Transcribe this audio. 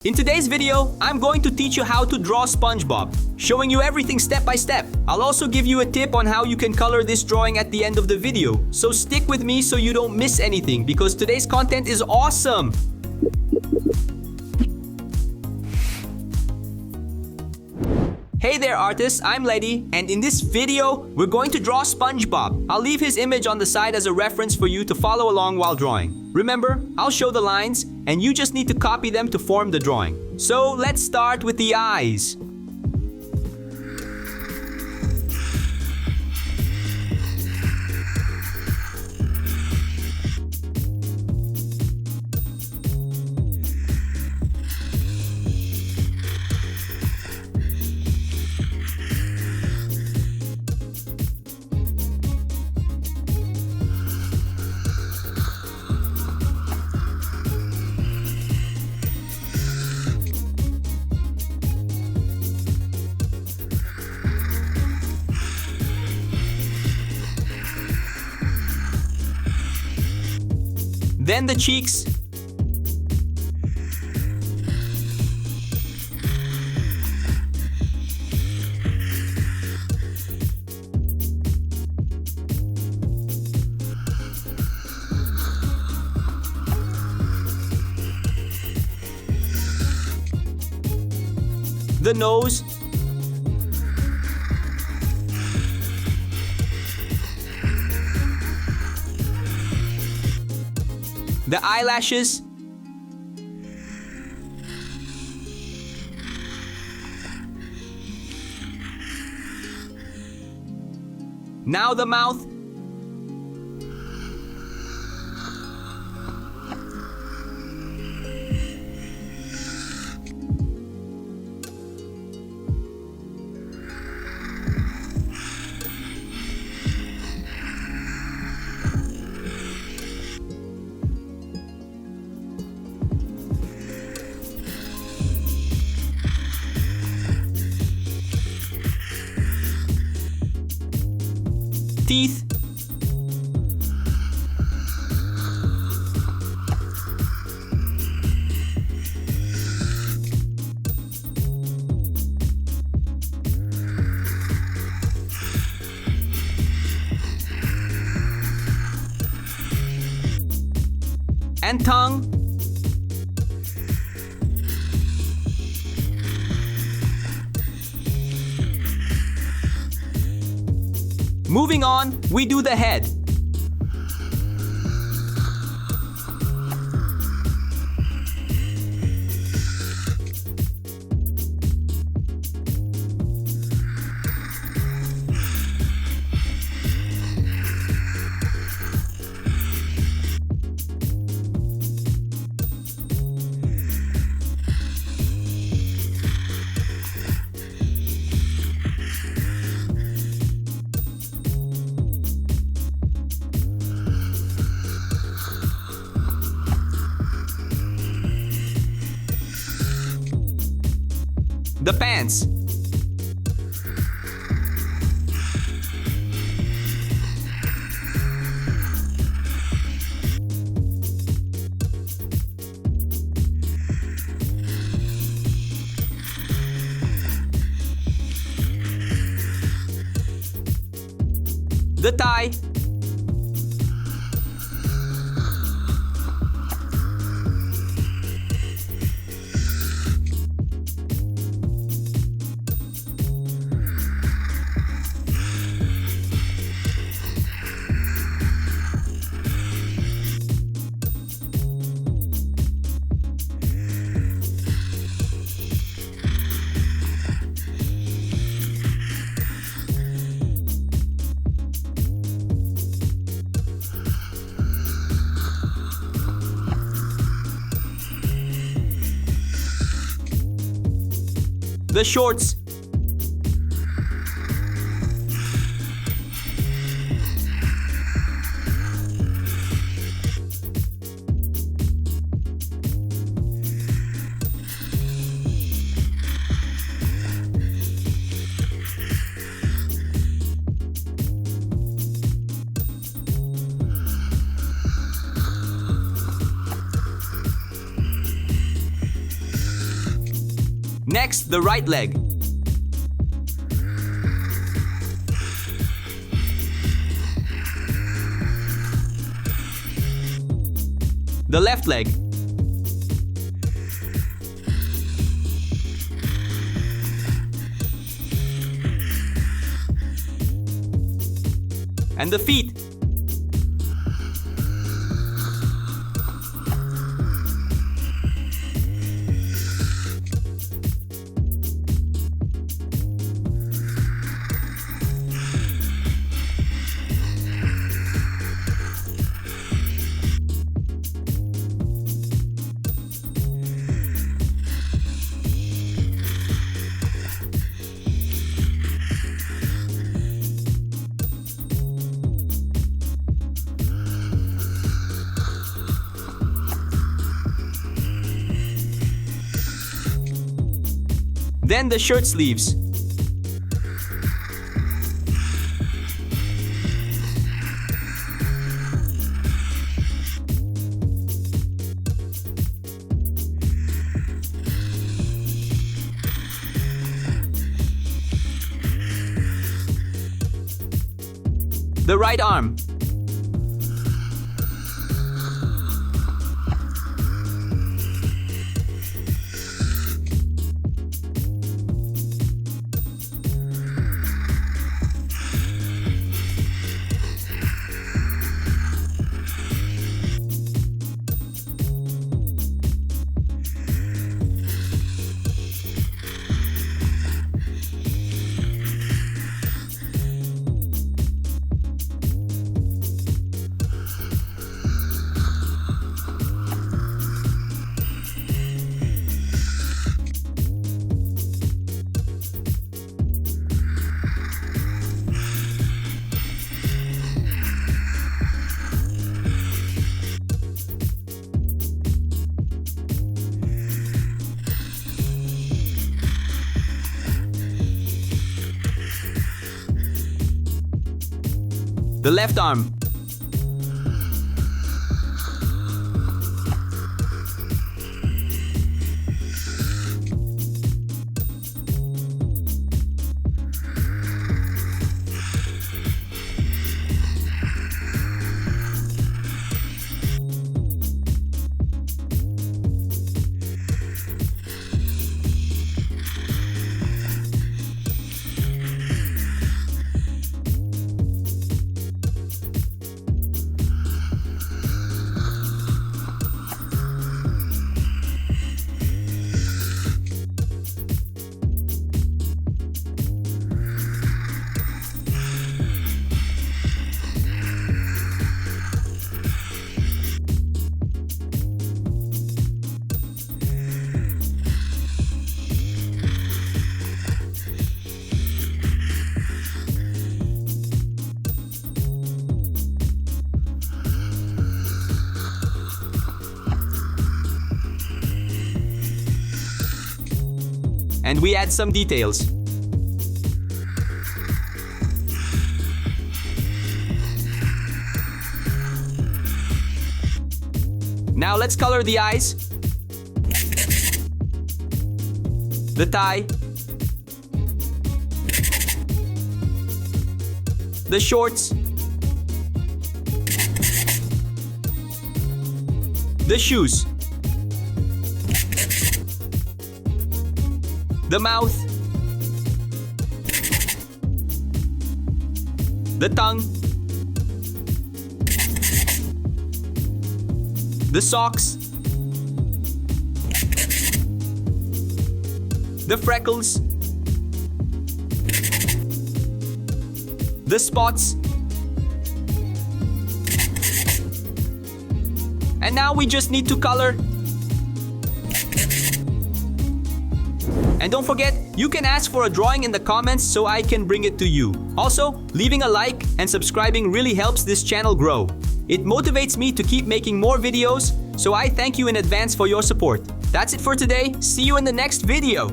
In today's video, I'm going to teach you how to draw SpongeBob, showing you everything step by step. I'll also give you a tip on how you can color this drawing at the end of the video. So stick with me so you don't miss anything because today's content is awesome! Hey there artists, I'm Ledy, and in this video, we're going to draw SpongeBob. I'll leave his image on the side as a reference for you to follow along while drawing. Remember, I'll show the lines, and you just need to copy them to form the drawing. So let's start with the eyes. Then the cheeks. The nose. The eyelashes. Now the mouth. Teeth. And tongue. Moving on, we do the head. The pants. The tie. The shorts. Next, the right leg. The left leg. And the feet. Then the shirt sleeves. The right arm. The left arm. And we add some details. Now let's color the eyes, the tie, the shorts, the shoes, the mouth, the tongue, the socks, the freckles, the spots, and now we just need to color. And don't forget, you can ask for a drawing in the comments so I can bring it to you. Also, leaving a like and subscribing really helps this channel grow. It motivates me to keep making more videos, so I thank you in advance for your support. That's it for today. See you in the next video.